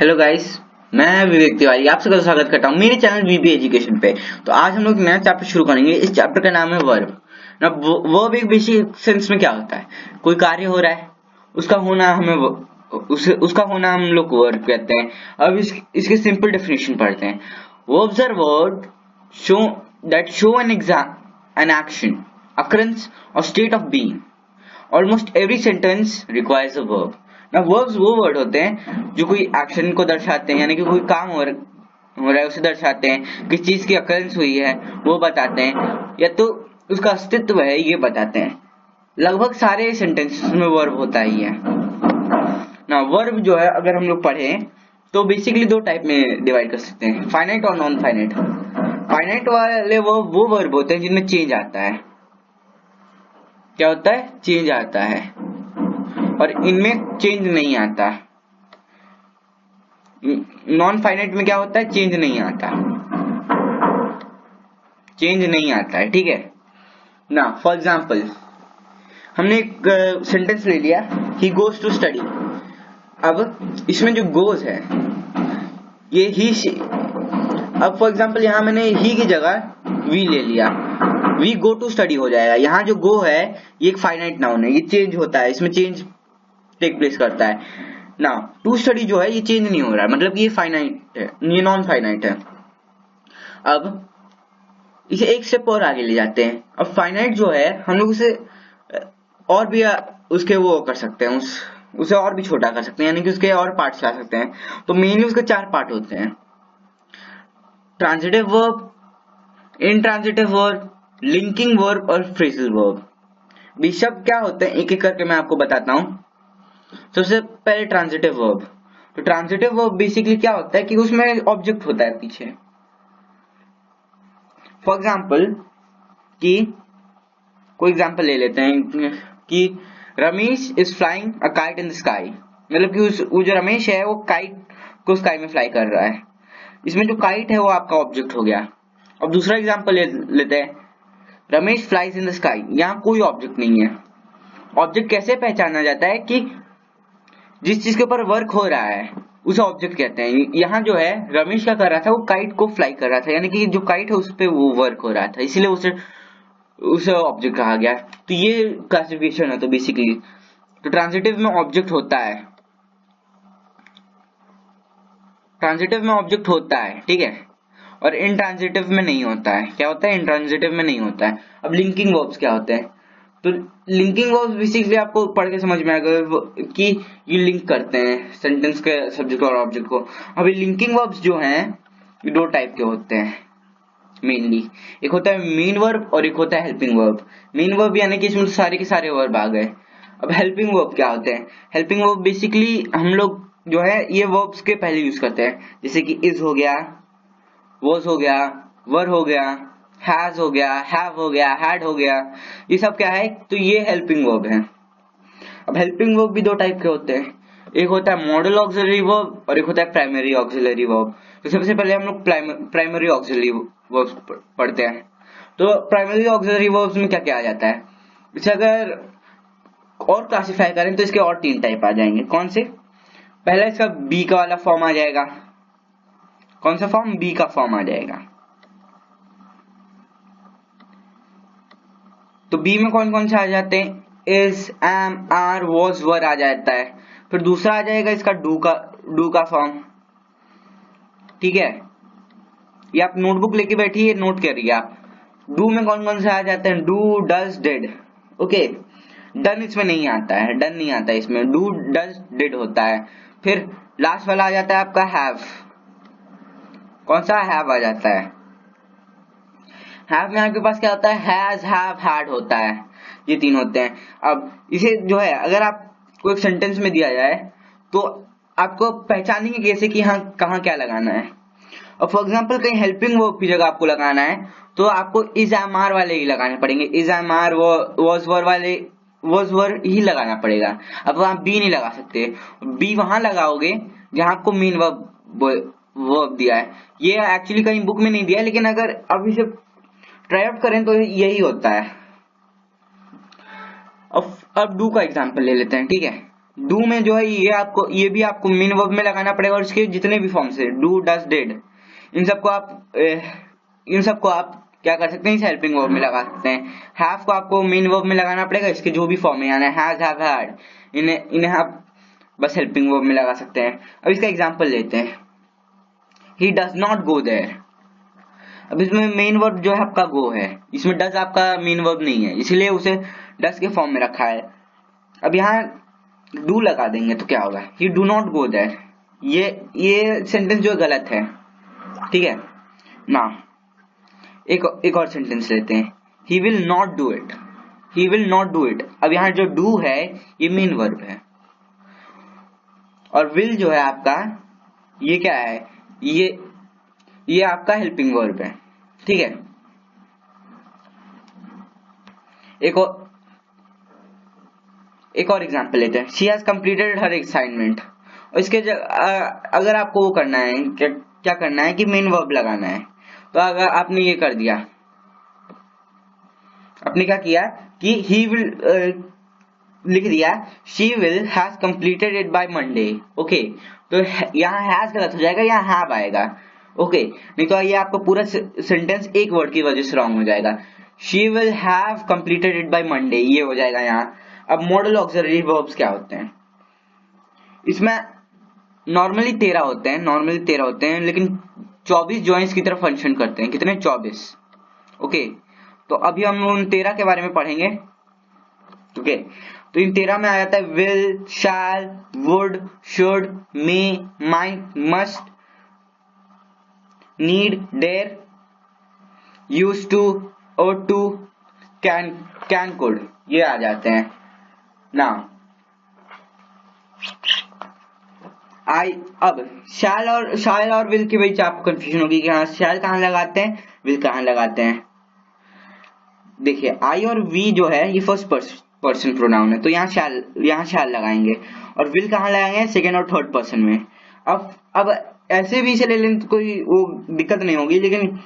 Hello guys, मैं विवेक तिवारी आप सबका स्वागत करता हूँ मेरे चैनल वीबी एजुकेशन पे। तो आज हम लोग नया चैप्टर शुरू करेंगे। इस चैप्टर का नाम है वर्ब। ना वर्ब एक बेसिक सेंस में क्या होता है, कोई कार्य हो रहा है, उसका होना उसका होना हम लोग वर्ब कहते हैं। अब इसके सिंपल डेफिनेशन पढ़ते हैं। Verbs are word show that show an action, occurrence or state of being. Almost every sentence requires a verb. ना वर्ब्स वो वर्ड होते हैं जो कोई एक्शन को दर्शाते हैं, यानी कि कोई काम हो रहा है उसे दर्शाते हैं, किस चीज की अकरेंस हुई है वो बताते हैं, या तो उसका अस्तित्व है ये बताते हैं। लगभग सारे सेंटेंसेस में वर्ब होता ही है ना। वर्ब जो है अगर हम लोग पढ़ें तो बेसिकली दो टाइप में डिवाइड कर सकते हैं, फाइनाइट और नॉन फाइनाइट। फाइनाइट वाले वो वर्ब होते हैं जिनमें चेंज आता है। क्या होता है? चेंज आता है। और इनमें चेंज नहीं आता। नॉन फाइनाइट में क्या होता है? चेंज नहीं आता, चेंज नहीं आता है। ठीक है ना। फॉर एग्जाम्पल हमने एक सेंटेंस ले लिया, ही गोज टू स्टडी। अब इसमें जो गोज है ये ही। अब फॉर एग्जाम्पल यहां मैंने ही की जगह वी ले लिया, वी गो टू स्टडी हो जाएगा। यहाँ जो गो है ये एक फाइनाइट नाउन है, ये चेंज होता है, इसमें चेंज टेक प्लेस करता है ना। टू स्टडी जो है ये चेंज नहीं हो रहा है, मतलब ये फाइनाइट है, ये नॉन फाइनाइट है। अब इसे एक स्टेप और आगे ले जाते हैं। अब फाइनाइट जो है हम लोग उसे और भी उसके वो कर सकते हैं, उसे और भी छोटा कर सकते हैं, यानी कि उसके और पार्ट्स ला सकते हैं। तो मेनली उसके चार पार्ट होते हैं, transitive verb, intransitive verb, linking verb और फ्रेजल वर्ब। भी शब्द क्या होते हैं एक एक करके मैं आपको बताता हूं। सबसे पहले ट्रांजिटिव वर्ब। तो ट्रांजिटिव वर्ब बेसिकली क्या होता है कि उसमें ऑब्जेक्ट होता है पीछे। फॉर एग्जाम्पल कि कोई एग्जाम्पल ले लेते हैं कि Ramesh is flying a kite in the sky. मतलब कि वो जो रमेश है वो काइट को स्काई में फ्लाई कर रहा है। इसमें जो काइट है वो आपका ऑब्जेक्ट हो गया। अब दूसरा एग्जाम्पल लेते हैं, Ramesh flies in the sky. यहाँ कोई ऑब्जेक्ट नहीं है। ऑब्जेक्ट कैसे पहचाना जाता है कि जिस चीज के ऊपर वर्क हो रहा है उसे ऑब्जेक्ट कहते हैं। यहाँ जो है रमेश क्या कर रहा था, वो काइट को फ्लाई कर रहा था, यानी कि जो काइट है उस पे वो वर्क हो रहा था, इसलिए उसे ऑब्जेक्ट कहा गया। तो ये क्लासिफिकेशन है। तो बेसिकली तो ट्रांजिटिव में ऑब्जेक्ट होता है, ट्रांजिटिव में ऑब्जेक्ट होता है, ठीक है, और इंट्रांजिटिव में नहीं होता है। क्या होता है? इंट्रांजिटिव में नहीं होता है। अब लिंकिंग वर्ब्स क्या होते हैं? तो लिंकिंग वर्ब्स बेसिकली आपको पढ़ के समझ में आएगा कि ये लिंक करते हैं सेंटेंस के सब्जेक्ट और ऑब्जेक्ट को। अभी लिंकिंग वर्ब्स जो हैं ये दो टाइप के होते हैं मेनली। एक होता है मेन वर्ब और एक होता है हेल्पिंग वर्ब। मेन वर्ब यानी कि इसमें सारे के सारे वर्ब आ गए। अब हेल्पिंग वर्ब क्या होते हैं? हेल्पिंग वर्ब बेसिकली हम लोग जो है ये वर्ब्स के पहले यूज करते हैं, जैसे कि इज हो गया, वॉज हो गया, वर हो गया, हैज हो गया, हैव हो गया, हैड हो गया। ये सब क्या है? तो ये हेल्पिंग वर्ब है। अब हेल्पिंग वर्ब भी दो टाइप के होते हैं, एक होता है मॉडल ऑक्सिलरी वर्ब और एक होता है प्राइमरी ऑक्सिलरी वर्ब। तो सबसे पहले हम लोग प्राइमरी ऑक्सिलरी वर्ब्स पढ़ते हैं। तो प्राइमरी ऑक्सिलरी वर्ब्स में क्या क्या आ जाता है? इसे अगर और क्लासिफाई करें तो इसके और तीन टाइप आ जाएंगे। कौन से? पहला इसका बी का वाला फॉर्म आ जाएगा। कौन सा फॉर्म? बी का फॉर्म आ जाएगा। तो बी में कौन कौन से आ जाते हैं? इज, एम, आर, वॉज, वर आ जाता है। फिर दूसरा आ जाएगा इसका डू का फॉर्म। ठीक है, ये आप नोटबुक लेके बैठिए, नोट करिए आप। डू में कौन कौन से आ जाते हैं? Do, does, did. Okay, done इसमें नहीं आता है, डन नहीं आता है इसमें, डू, डज, डिड होता है। फिर लास्ट वाला आ जाता है आपका हैव। कौन सा? हैव आ जाता है। हैव में आपके पास क्या होता है? हैज, हैव, हैड होता है। ये तीन होते हैं। अब इसे जो है अगर आपको एक सेंटेंस में दिया जाए तो आपको पहचानेंगे कैसे कि हाँ कहाँ क्या लगाना है। और फॉर एग्जाम्पल कहीं हेल्पिंग वर्ब की जगह आपको लगाना है तो आपको इज, एम, आर वाले ही लगाने पड़ेंगे। इज, एम, आर, वॉज, वर वाले वॉज, वर ही लगाना पड़ेगा। अब आप बी नहीं लगा सकते। बी वहां लगाओगे जहां आपको मेन वर्ब दिया है। ये एक्चुअली कहीं बुक में नहीं दिया है, लेकिन अगर अब इसे ट्राई आउट करें तो यही होता है। अब डू का एग्जांपल ले लेते हैं, ठीक है। डू में जो है ये भी आपको मेन वर्ब में लगाना पड़ेगा, और इसके जितने भी फॉर्म्स है डू डज डिड इन सबको आप क्या कर सकते हैं, इस हेल्पिंग वर्ब में लगा सकते हैं। हैव को आपको मेन वर्ब में लगाना पड़ेगा, इसके जो भी फॉर्म है यानी हैज हैव हैड इन्हें आप बस हेल्पिंग वर्ब में लगा सकते हैं। अब इसका एग्जांपल लेते हैं, he does not go there. अब इसमें मेन वर्ब जो है आपका गो है, इसमें डज आपका मेन वर्ब नहीं है, इसलिए उसे डज के फॉर्म में रखा है। अब यहाँ डू लगा देंगे तो क्या होगा, he do not go there. ये सेंटेंस जो गलत है, ठीक है ना। एक और सेंटेंस लेते हैं, he will not do it, he will not do it. अब यहाँ जो डू है ये मेन वर्ब है, और विल जो है आपका ये क्या है, ये आपका हेल्पिंग वर्ब है, ठीक है। एक और एग्जांपल लेते हैं, she has completed her assignment. और इसके अगर आपको वो करना है, क्या करना है कि मेन वर्ब लगाना है, तो अगर आपने ये कर दिया, आपने क्या किया कि ही विल लिख दिया she will has completed it by Monday, okay. तो यहाँ हैज गलत हो जाएगा, यहाँ हैव आएगा, ओके। नहीं तो ये आपका पूरा सेंटेंस एक वर्ड की वजह से रॉन्ग हो जाएगा। She will have completed it by Monday ये हो जाएगा यहाँ। अब मॉडल ऑक्सिलरी वर्ब्स क्या होते हैं, इसमें नॉर्मली 13 होते हैं, लेकिन 24 जॉइंस की तरफ फंक्शन करते हैं। कितने? 24, ओके। तो अभी हम उन 13 के बारे में पढ़ेंगे, ओके। तो इन 13 में आ जाता है will, shall, would, should, may, might, must, need, dare, use to, ought to, can, could, ये आ जाते हैं ना। अब शैल और विल की वजह से आपको कंफ्यूजन होगी कि हाँ शैल कहाँ लगाते हैं, विल कहाँ लगाते हैं। देखिए आई और वी जो है ये फर्स्ट पर्सन प्रोनाउन है, तो यहाँ शैल लगाएंगे, और विल कहाँ लगाएंगे, सेकेंड और थर्ड पर्सन में। अब ऐसे भी इसे ले लें तो कोई वो दिक्कत नहीं होगी, लेकिन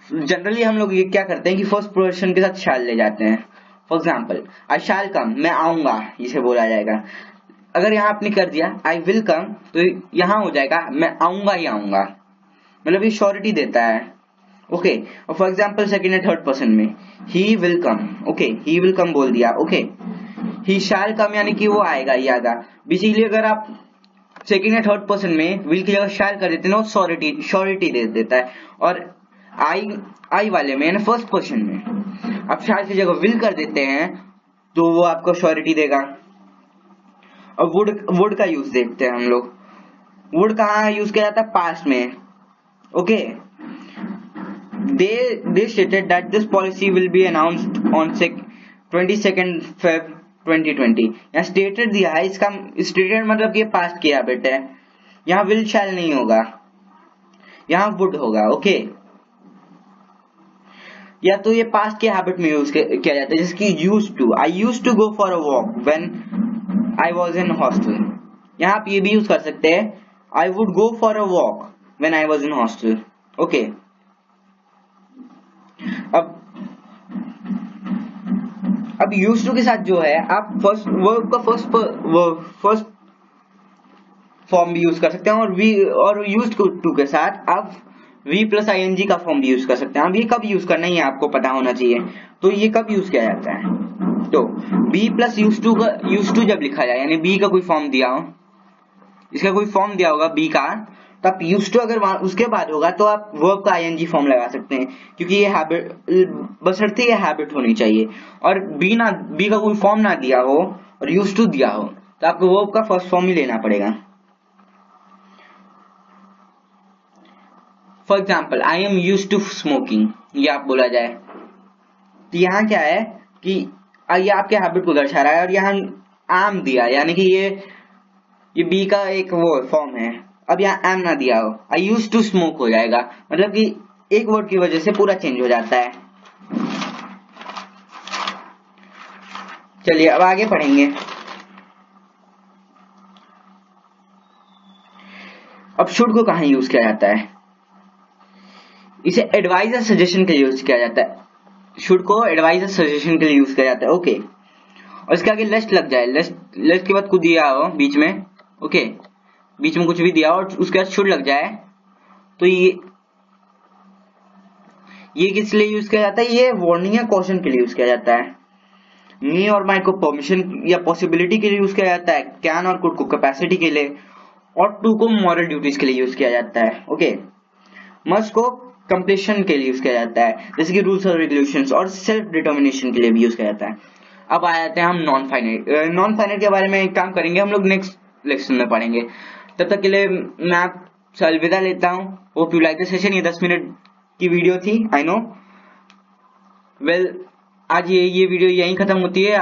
जनरली हम लोग ये क्या करते हैं कि फर्स्ट पर्सन के साथ शैल ले जाते हैं। फॉर एग्जाम्पल आई शैल कम, मैं आऊंगा, इसे बोला जाएगा। अगर यहाँ आपने कर दिया आई विल कम, तो यहाँ हो जाएगा मैं आऊंगा ही आऊंगा, मतलब ये श्योरिटी देता है, ओके। और for example second and third person में he will come, okay, he will come बोल दिया, ओके। ही शैल कम यानी कि वो आएगा ही आएगा। बेसिकली अगर आप सेकेंड या थर्ड पर्सन में विल की जगह शैल कर देते हैं ना, वो श्योरिटी दे देता है। और आई वाले में फर्स्ट पर्सन में आप शैल की जगह विल कर देते हैं तो वो आपको श्योरिटी देगा। अब वुड का यूज देखते हैं हम लोग। वुड कहाँ यूज किया जाता है, पास्ट में, okay. they stated that this policy will be announced on 22nd Feb 2020। यहाँ स्टेटेड दिया है, इसका स्टेटेड मतलब कि पास्ट की हैबिट है, यहाँ विल शैल नहीं होगा, यहाँ वुड होगा, ओके। या तो ये पास्ट के हैबिट में यूज किया जाता है, जैसे कि used to, I used to go for a walk when I was in hostel. यहाँ आप ये भी यूज कर सकते हैं, I would go for a walk when I was in hostel, okay. अब यूज्ड टू के साथ जो है आप फर्स्ट वर्ब का फर्स्ट फॉर्म भी यूज कर सकते हैं, और यूज्ड टू के साथ आप V प्लस ING का फॉर्म भी यूज कर सकते हैं। अब ये कब यूज करना है ये आपको पता होना चाहिए। तो ये कब यूज किया जाता है, तो B प्लस यूज टू जब लिखा जाए, यानी B का कोई फॉर्म दिया हो, इसका कोई फॉर्म दिया होगा B का, तो आप यूज टू अगर उसके बाद होगा तो आप वर्ब का ING फॉर्म लगा सकते हैं, क्योंकि ये हैबिट, बशर्ते ये हैबिट होनी चाहिए। और B का कोई फॉर्म ना दिया हो और यूज टू दिया हो तो आपको वर्ब का फर्स्ट फॉर्म ही लेना पड़ेगा। For example I am used to smoking, ये आप बोला जाए तो यहाँ क्या है कि ये आपके हैबिट को दर्शा रहा है, और यहाँ आम दिया यानी कि ये बी का एक वो फॉर्म है। अब यहाँ एम ना दिया हो, आई यूज्ड टू स्मोक हो जाएगा, मतलब कि एक वर्ड की वजह से पूरा चेंज हो जाता है। चलिए अब आगे पढ़ेंगे। अब शुड को कहाँ यूज किया जाता है, इसे एडवाइजर सजेशन के लिए यूज किया जाता है। शुड को एडवाइजर सजेशन के लिए यूज किया जाता है, ओके। और इसके आगे लेस्ट लग जाए, लेस्ट के बाद कुछ दिया हो बीच में, ओके, बीच में कुछ भी दिया हो और उसके बाद शुड लग जाए, तो ये किस लिए यूज किया जाता है? ये वार्निंग या क्वेश्चन के लिए यूज किया जाता है। मी और माई को परमिशन या पॉसिबिलिटी के लिए यूज किया जाता है, कैन और कुड को कैपेसिटी के लिए, और टू को मॉरल ड्यूटीज के लिए यूज किया जाता है, ओके। मस्ट को कंप्लीशन के लिए यूज किया जाता है, जैसे कि रूल्स और रेगुलेशंस, और सेल्फ डिटर्मिनेशन के लिए भी यूज किया जाता है। अब आ जाते हैं हम नॉन फाइनाइट। नॉन फाइनाइट के बारे में काम करेंगे हम लोग नेक्स्ट लेक्चर में पढ़ेंगे। तब तक के लिए मैं आपसे अलविदा लेता हूँ। Hope you like the session. ये 10 मिनट की वीडियो थी, आई नो। वेल, आज ये वीडियो यहीं खत्म होती है।